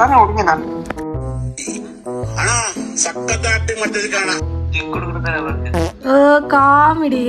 ತಾನೇ ಹುಡುಗಿ ನಾನು ಅಣ್ಣ ಸಖತ್ ಆಕ್ಟಿಂಗ್ ಮಾಡ್ತಿದ್ದೆ ಕಣ. ಚಿಕ್ಕ ಹುಡುಗರ ತರ ಬರ್ತೀನಿ. ಕಾಮಿಡಿ.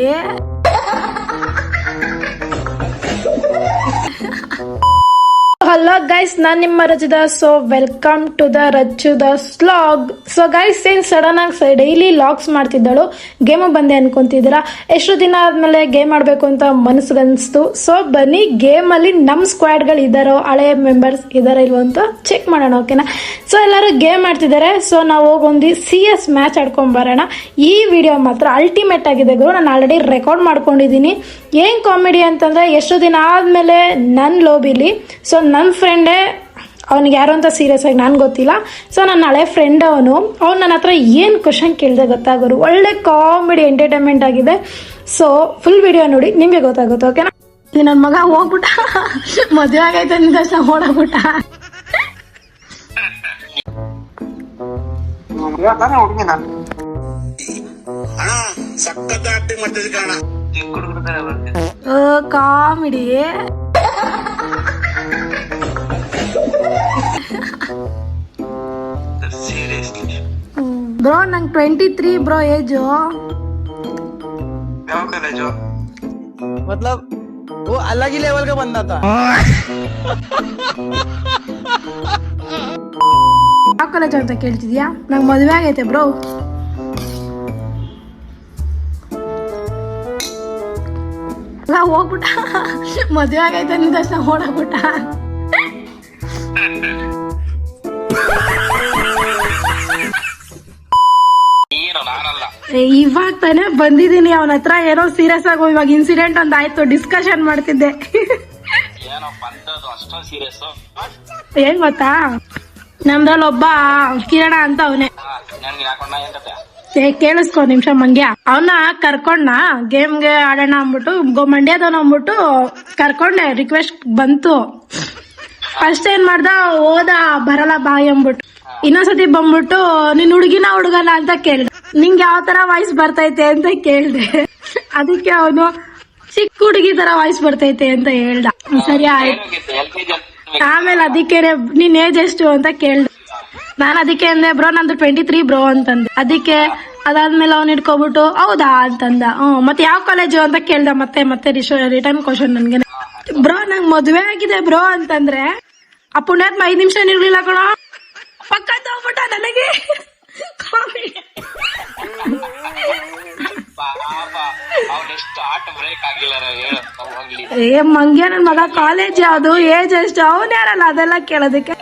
ಹಲೋ ಗೈಸ್, ನಾನ್ ನಿಮ್ಮ Rachita. So welcome to the Rachudas vlog. So guys, ಏನ್ ಸಡನ್ ಆಗಿ ಡೈಲಿ ಲಾಗ್ಸ್ ಮಾಡ್ತಿದ್ದಳು, ಗೇಮ್ ಬಂದೆ ಅನ್ಕೊಂತಿದ್ದೀರಾ? ಎಷ್ಟು ದಿನ ಆದ್ಮೇಲೆ ಗೇಮ್ ಆಡ್ಬೇಕು ಅಂತ ಮನಸ್ಸಿಗನ್ಸ್ತು. ಸೊ ಬನ್ನಿ, ಗೇಮ್ ಅಲ್ಲಿ ನಮ್ ಸ್ಕ್ವಾಡ್ ಗಳು ಇದಾರೋ, ಹಳೆ ಮೆಂಬರ್ಸ್ ಇದಾರ ಇಲ್ವ ಅಂತ ಚೆಕ್ ಮಾಡೋಣ. ಓಕೆನಾ? ಸೊ ಎಲ್ಲರೂ ಗೇಮ್ ಆಡ್ತಿದ್ದಾರೆ. ಸೊ ನಾವು ಹೋಗೊಂದು CS ಮ್ಯಾಚ್ ಆಡ್ಕೊಂಡ್ ಬರೋಣ. ಈ ವಿಡಿಯೋ ಮಾತ್ರ ಅಲ್ಟಿಮೇಟ್ ಆಗಿದೆ ಗುರು. ನಾನು ಆಲ್ರೆಡಿ ರೆಕಾರ್ಡ್ ಮಾಡ್ಕೊಂಡಿದ್ದೀನಿ. ಏನ್ ಕಾಮಿಡಿ ಅಂತಂದ್ರೆ, ಎಷ್ಟು ದಿನ ಆದ್ಮೇಲೆ ನನ್ ಲೋಬಿಲಿ, ಸೊ ನನ್ನ ಫ್ರೆಂಡೇ, ಅವ್ನಿಗೆ ಯಾರು ಅಂತ ಸೀರಿಯಸ್ ಆಗಿ ನನ್ಗೆ ಗೊತ್ತಿಲ್ಲ. ಸೊ ನನ್ನ ಹಳೆ ಫ್ರೆಂಡ್ ಅವ್ನು ನನ್ನ ಹತ್ರ ಏನು ಕ್ವಶನ್ ಕೇಳಿದೆ ಗೊತ್ತಾಗೋರು. ಒಳ್ಳೆ ಕಾಮಿಡಿ ಎಂಟರ್ಟೈನ್ಮೆಂಟ್ ಆಗಿದೆ. ಸೊ ಫುಲ್ ವಿಡಿಯೋ ನೋಡಿ, ನಿಮಗೆ ಗೊತ್ತಾಗುತ್ತೆ. ಓಕೆನಾ? ಈ ನನ್ನ ಮಗ ಹೋಗ್ಬಿಟ್ಟ, ಮದುವೆ ಆಗೈತೆ ಅಂದ ತಕ್ಷಣ ಓಡಾಗ್ಬಿಟ್ಟ. ತಾನೇ ಹುಡುಗಿ ನಾನು ಅಣ್ಣ ಸಖತ್ ಆಕ್ಟಿಂಗ್ ಮಾಡ್ತಿದ್ದೆ ಕಣ. ಚಿಕ್ಕ ಹುಡುಗರ ತರ ಬರ್ತೀನಿ. ಕಾಮಿಡಿ. ಸೀರಿಯಸ್ಲಿ ಬ್ರೋ ನಂಗೆ 23 ಬ್ರೋ ಏಜು. ಯಾವ ಕಾಲೇಜು? मतलब वो अलग ही लेवल का बंदा था। ಯಾವ ಕಾಲೇಜ್ ಅಂತ ಕೇಳ್ತಿದ್ಯಾ? ನಂಗೆ ಮದುವೆ ಆಗೈತೆ ಬ್ರೋ. ಹೋಗ್ಬಿಟ್ಟ, ಮದುವೆ ಆಗೈತೆ ಅಂದ ತಕ್ಷಣ ಓಡಾಗ್ಬಿಟ್ಟ. ಇವಾಗ ತಾನೇ ಬಂದಿದ್ದೀನಿ ಅವನ ಹತ್ರ. ಏನೋ ಸೀರಿಯಸ್ ಆಗೋ ಇವಾಗ ಇನ್ಸಿಡೆಂಟ್ ಒಂದ್ ಆಯ್ತು, ಡಿಸ್ಕಷನ್ ಮಾಡ್ತಿದ್ದೆ. ಏನ್ ಗೊತ್ತಾ, ನಮ್ದ್ರಲ್ಲಿ ಒಬ್ಬ ಕಿರಣ ಅಂತ ಅವನೇ. ಕೇಳಿಸ್ಕೊ ನಿಮಿಷ ಮಂಗ್ಯ. ಅವನ ಕರ್ಕೊಂಡ ಗೇಮ್ಗೆ ಆಡೋಣ ಅಂದ್ಬಿಟ್ಟು, ಮಂಡ್ಯದವನ ಅಂದ್ಬಿಟ್ಟು ಕರ್ಕೊಂಡೆ. ರಿಕ್ವೆಸ್ಟ್ ಬಂತು. ಫಸ್ಟ್ ಏನ್ ಮಾಡ್ದ, ಹೋದ ಬರಲ್ಲ ಬಾಯ್ ಅಂದ್ಬಿಟ್ಟು. ಇನ್ನೊಂದ್ಸತಿ ಬಂದ್ಬಿಟ್ಟು, ನಿನ್ ಹುಡುಗಿನ ಹುಡುಗನ ಅಂತ ಕೇಳ್ದ. ನಿಂಗೆ ಯಾವ ತರ ವಾಯ್ಸ್ ಬರ್ತೈತೆ ಅಂತ ಕೇಳ್ದೆ. ಅದಕ್ಕೆ ಅವನು ಚಿಕ್ಕ ಹುಡುಗಿ ತರ ವಾಯ್ಸ್ ಬರ್ತೈತೆ ಅಂತ ಹೇಳ್ದ. ಸರಿ ಆಯ್ತು. ಆಮೇಲೆ ಅದಕ್ಕೆ ನಿನ್ ಏಜ್ ಎಷ್ಟು ಅಂತ ಕೇಳ್ದೆ. ನಾನು ಅದಕ್ಕೆ ಅಂದೆ, ಬ್ರೋ ನಂದು 23 ಬ್ರೋ ಅಂತಂದೆ. ಅದಕ್ಕೆ ಅದಾದ್ಮೇಲೆ ಅವ್ನು ಇಟ್ಕೊಬಿಟ್ಟು ಹೌದಾ ಅಂತಂದ. ಮತ್ತೆ ಯಾವ ಕಾಲೇಜು ಅಂತ ಕೇಳ್ದ. ಮತ್ತೆ ರಿಟರ್ನ್ ಕ್ವಶನ್ ನನ್ಗೆ. ಬ್ರೋ ನಂಗೆ ಮದ್ವೆ ಆಗಿದೆ ಬ್ರೋ ಅಂತಂದ್ರೆ, ಆ ಪುಣ್ಯಾತ್ಮ 5 ನಿಮಿಷ ಇರ್ಲಿಲ್ಲ ಕಣೋ, ಪಕ್ಕ ತಗೋಬಿಟ್ಟ ನನಗೆ. ಏ ಮಂಗ್ಯ, ನನ್ ಮಗ ಕಾಲೇಜ್ ಯಾವ್ದು, ಏಜ್ ಎಷ್ಟು, ಅವನ್ ಯಾರಲ್ಲ ಅದೆಲ್ಲ ಕೇಳೋದಕ್ಕೆ.